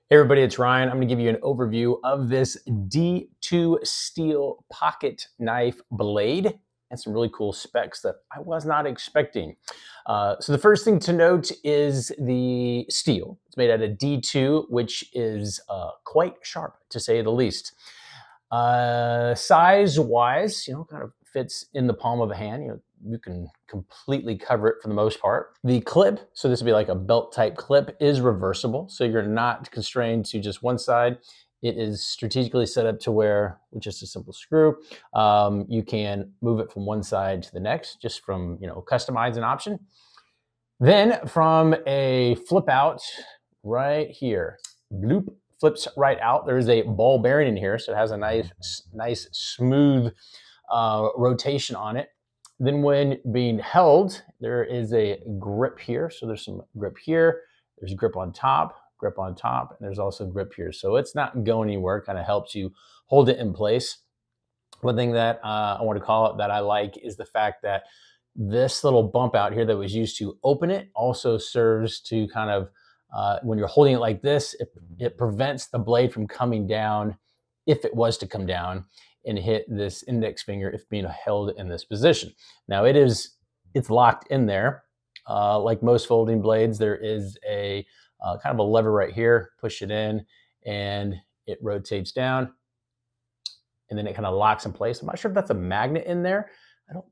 Hey everybody, it's Ryan. I'm going to give you an overview of this D2 steel pocket knife blade and some really cool specs that I was not expecting. So the first thing to note is the steel. It's made out of D2, which is quite sharp to say the least. Size-wise, kind of fits in the palm of a hand. You can completely cover it for the most part. The clip, so this would be like a belt type clip, is reversible. So you're not constrained to just one side. It is strategically set up to where, with just a simple screw, you can move it from one side to the next, just from, customize an option. Then from a flip out right here, bloop, flips right out. There's a ball bearing in here, so it has a nice smooth rotation on it. Then when being held, there is a grip here. So there's some grip here. There's grip on top, and there's also grip here. So it's not going anywhere. Kind of helps you hold it in place. One thing that I want to call it that I like is the fact that this little bump out here that was used to open it also serves to kind of, when you're holding it like this, it prevents the blade from coming down if it was to come down and hit this index finger if being held in this position. Now it's locked in there. Like most folding blades, there is a kind of a lever right here. Push it in and it rotates down and then it kind of locks in place. I'm not sure if that's a magnet in there. I don't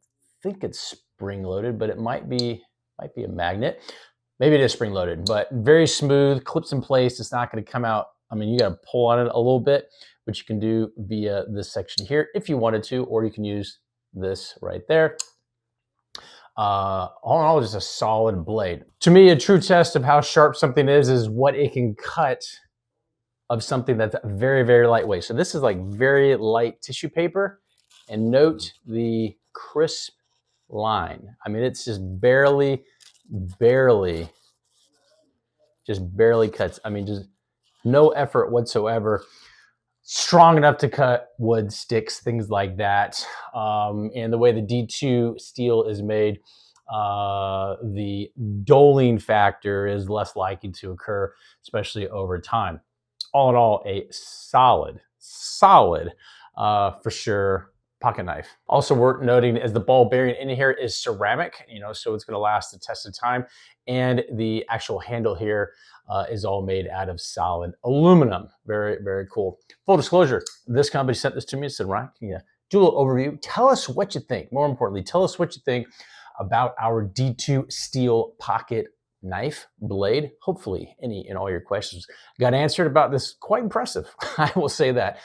think it's spring loaded, but it might be a magnet. Maybe it is spring loaded, but very smooth, clips in place. It's not going to come out. I mean, you got to pull on it a little bit, which you can do via this section here if you wanted to, or you can use this right there. All in all, just a solid blade. To me, a true test of how sharp something is what it can cut of something that's very, very lightweight. So this is like very light tissue paper, and note the crisp line. I mean, it's just barely cuts. I mean, just no effort whatsoever. Strong enough to cut wood, sticks, things like that. And the way the D2 steel is made, the doling factor is less likely to occur, especially over time. All in all, a solid, for sure, pocket knife. Also worth noting is the ball bearing in here is ceramic, so it's going to last the test of time. And the actual handle here is all made out of solid aluminum. Very, very cool. Full disclosure, this company sent this to me and said, Ryan, can you do a little overview? Tell us what you think. More importantly, tell us what you think about our D2 steel pocket knife blade. Hopefully any and all your questions got answered about this quite impressive, I will say that,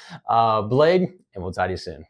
blade, and we'll talk to you soon.